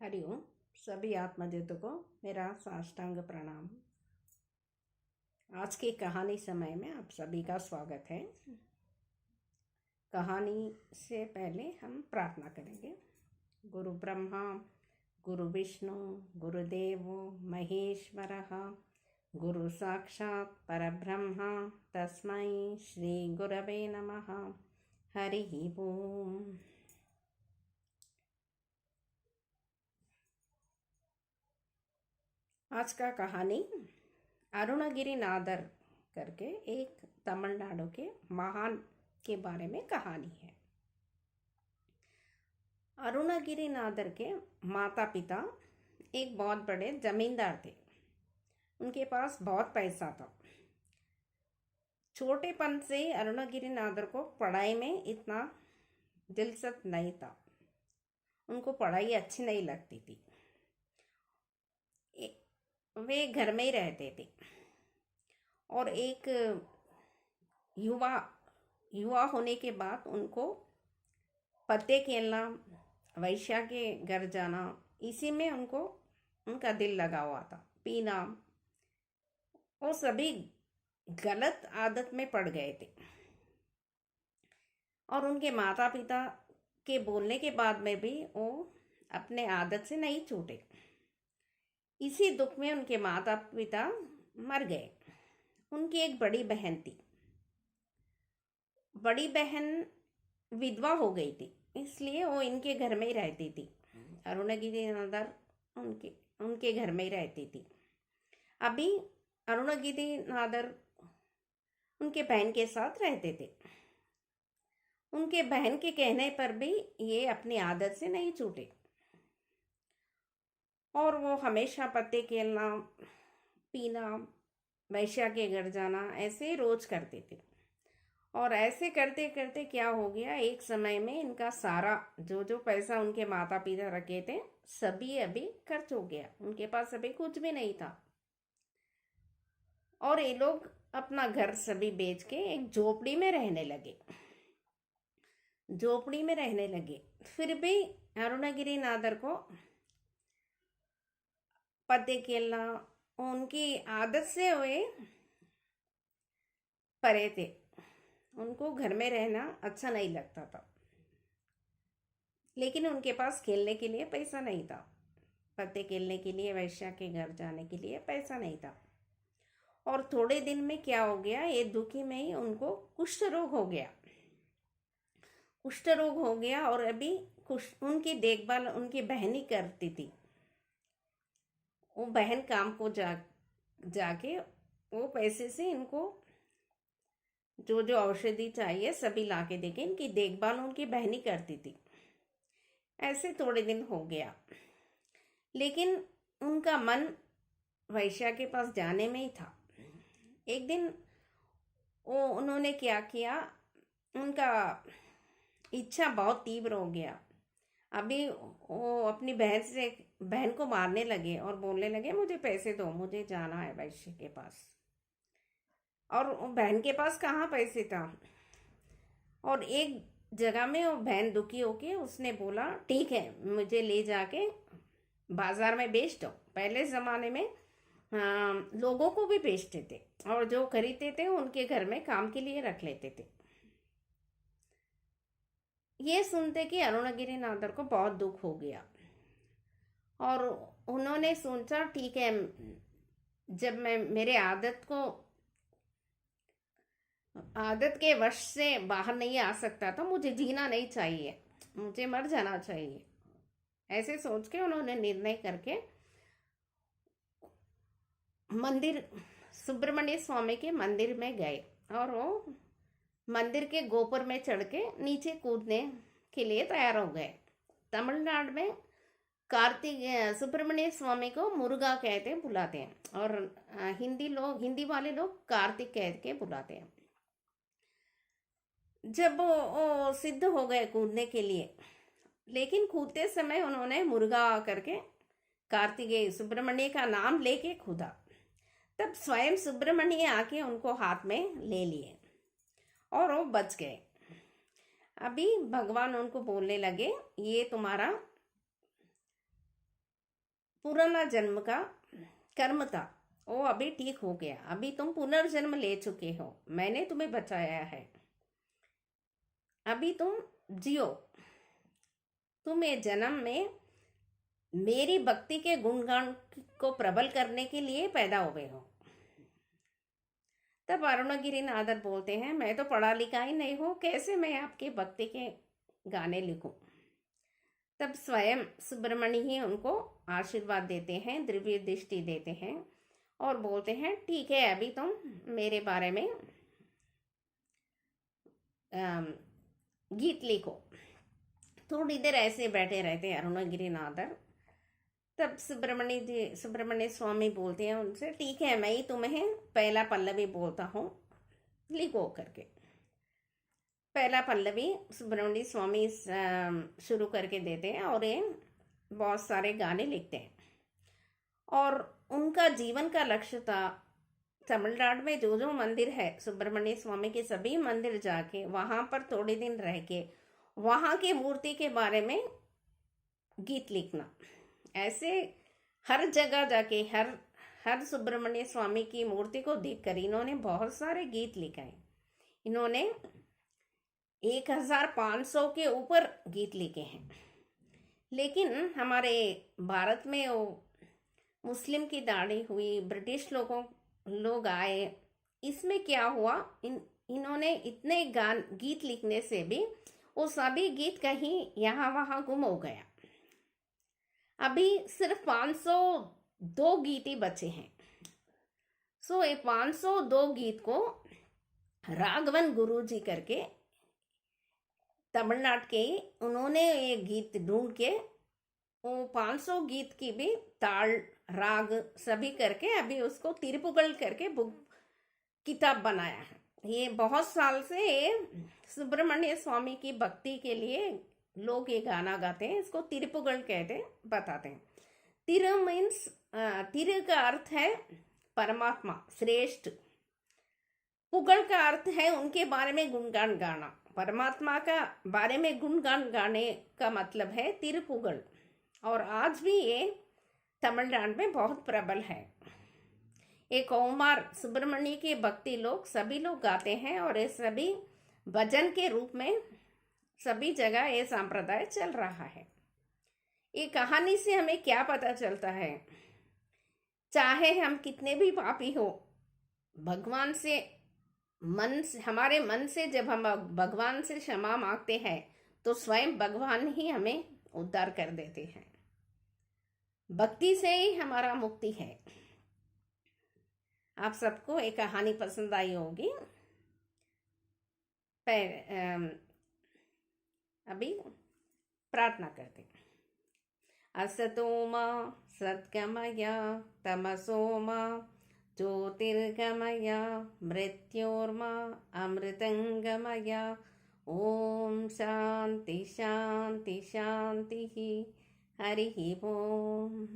हरिओम। सभी आत्मज्योतों को मेरा साष्टांग प्रणाम। आज की कहानी समय में आप सभी का स्वागत है। कहानी से पहले हम प्रार्थना करेंगे। गुरु ब्रह्मा गुरु विष्णु गुरुदेवो महेश्वरः गुरु साक्षात् परब्रह्म तस्मै श्री गुरवे नमः। हरि ओम। आज का कहानी अरुणगिरी नादर करके एक तमिलनाडु के महान के बारे में कहानी है। अरुणगिरी नादर के माता पिता एक बहुत बड़े जमींदार थे। उनके पास बहुत पैसा था। छोटेपन से अरुणगिरी नादर को पढ़ाई में इतना दिलचस्प नहीं था। उनको पढ़ाई अच्छी नहीं लगती थी। वे घर में ही रहते थे और एक युवा होने के बाद उनको पत्ते खेलना, वैश्या के घर जाना, इसी में उनका दिल लगा हुआ था। पीना, वो सभी गलत आदत में पड़ गए थे और उनके माता पिता के बोलने के बाद में भी वो अपने आदत से नहीं छूटे। इसी दुख में उनके माता पिता मर गए। उनकी एक बड़ी बहन थी। बड़ी बहन विधवा हो गई थी, इसलिए वो इनके घर में ही रहती थी। अरुणगिरी नादर उनके घर में ही रहती थी। अभी अरुणगिरी नादर उनके बहन के साथ रहते थे। उनके बहन के कहने पर भी ये अपनी आदत से नहीं छूटे और वो हमेशा पत्ते खेलना, पीना, वैश्या के घर जाना ऐसे रोज करते थे। और ऐसे करते करते क्या हो गया, एक समय में इनका सारा जो पैसा उनके माता पिता रखे थे सभी अभी खर्च हो गया। उनके पास अभी कुछ भी नहीं था और ये लोग अपना घर सभी बेच के एक झोपड़ी में रहने लगे। फिर भी अरुणगिरी नादर को पत्ते खेलना उनकी आदत से हुए परे थे। उनको घर में रहना अच्छा नहीं लगता था, लेकिन उनके पास खेलने के लिए पैसा नहीं था। पत्ते खेलने के लिए, वैश्या के घर जाने के लिए पैसा नहीं था। और थोड़े दिन में क्या हो गया, ये दुखी में ही उनको कुष्ठ रोग हो गया और अभी उनकी देखभाल उनकी बहन ही करती थी। वो बहन काम को जाके वो पैसे से इनको जो औषधि चाहिए सभी लाके देके इनकी देखभाल उनकी बहन ही करती थी। ऐसे थोड़े दिन हो गया, लेकिन उनका मन वैश्या के पास जाने में ही था। एक दिन उन्होंने क्या किया, उनका इच्छा बहुत तीव्र हो गया। अभी वो अपनी बहन को मारने लगे और बोलने लगे, मुझे पैसे दो, मुझे जाना है वैश्य के पास। और बहन के पास कहाँ पैसे था। और एक जगह में वो बहन दुखी होके उसने बोला, ठीक है, मुझे ले जाके बाजार में बेच दो। पहले ज़माने में लोगों को भी बेचते थे और जो खरीदते थे उनके घर में काम के लिए रख लेते थे। ये सुनते कि अरुणगिरी नादर को बहुत दुख हो गया और उन्होंने सोचा, ठीक है, जब मैं मेरे आदत के वश से बाहर नहीं आ सकता तो मुझे जीना नहीं चाहिए, मुझे मर जाना चाहिए। ऐसे सोच के उन्होंने निर्णय करके सुब्रमण्य स्वामी के मंदिर में गए और वो मंदिर के गोपुर में चढ़ के नीचे कूदने के लिए तैयार हो गए। तमिलनाडु में सुब्रमण्य स्वामी को मुरुगा कहते बुलाते हैं और हिंदी वाले लोग कार्तिक कह के बुलाते हैं। जब वो सिद्ध हो गए कूदने के लिए, लेकिन कूदते समय उन्होंने मुर्गा करके कार्तिकेय सुब्रमण्य का नाम लेके कूदा। तब स्वयं सुब्रमण्य आके उनको हाथ में ले लिए और वो बच गए। अभी भगवान उनको बोलने लगे, ये तुम्हारा पुराना जन्म का कर्म था वो अभी ठीक हो गया, अभी तुम पुनर्जन्म ले चुके हो, मैंने तुम्हें बचाया है, अभी तुम जियो। तुम ये जन्म में मेरी भक्ति के गुणगान को प्रबल करने के लिए पैदा हुए हो। तब अरुणगिरिनाथर बोलते हैं, मैं तो पढ़ा लिखा ही नहीं हूँ, कैसे मैं आपके भक्ति के गाने लिखूं। तब स्वयं सुब्रमण्य ही उनको आशीर्वाद देते हैं, दिव्य दृष्टि देते हैं और बोलते हैं, ठीक है अभी तुम मेरे बारे में गीत लिखो। थोड़ी देर ऐसे बैठे रहते हैं अरुणगिरिनाथर। तब सुब्रमण्य स्वामी बोलते हैं उनसे, ठीक है मैं ही तुम्हें पहला पल्लवी बोलता हूँ, लिखो करके। पहला पल्लवी सुब्रमण्य स्वामी शुरू करके देते हैं और ये बहुत सारे गाने लिखते हैं। और उनका जीवन का लक्ष्य था तमिलनाडु में जो जो मंदिर है सुब्रमण्य स्वामी के, सभी मंदिर जाके वहाँ पर थोड़े दिन रह के वहाँ की मूर्ति के बारे में गीत लिखना। ऐसे हर जगह जाके हर सुब्रमण्य स्वामी की मूर्ति को देखकर इन्होंने बहुत सारे गीत लिखे हैं। इन्होंने 1500 के ऊपर गीत लिखे हैं। लेकिन हमारे भारत में वो मुस्लिम की दाढ़ी हुई, ब्रिटिश लोग आए, इसमें क्या हुआ, इन्होंने इतने गीत लिखने से भी वो सभी गीत कहीं यहाँ वहाँ गुम हो गया। अभी सिर्फ 502 गीत ही बचे हैं। सो ये 502 गीत को राघवन गुरुजी करके तमिलनाडु के, उन्होंने ये गीत ढूंढ के वो 500 गीत की भी ताल राग सभी करके अभी उसको तिरुपुगल करके बुक किताब बनाया है। ये बहुत साल से सुब्रमण्य स्वामी की भक्ति के लिए लोग ये गाना गाते हैं, इसको तिरुपुगल कहते हैं, बताते हैं। तिरु मीन्स, तिरु का अर्थ है परमात्मा श्रेष्ठ, पुगल का अर्थ है उनके बारे में गुणगान गाना। परमात्मा का बारे में गुणगान गाने का मतलब है तिरुपुगल। और आज भी ये तमिलनाडु में बहुत प्रबल है। ये कौमार सुब्रमण्य के भक्ति लोग सभी लोग गाते हैं और ये सभी भजन के रूप में सभी जगह ये संप्रदाय चल रहा है। ये कहानी से हमें क्या पता चलता है, चाहे हम कितने भी पापी हो, भगवान से हमारे मन से जब हम भगवान से क्षमा मांगते हैं तो स्वयं भगवान ही हमें उद्धार कर देते हैं। भक्ति से ही हमारा मुक्ति है। आप सबको एक कहानी पसंद आई होगी। अभी प्रार्थना करते हैं। असतो मा सद्गमय तमसो मा ज्योतिर्गमय मृत्योर्मा अमृतंगमय। ओम शांति शांति शांति। हरि ओम।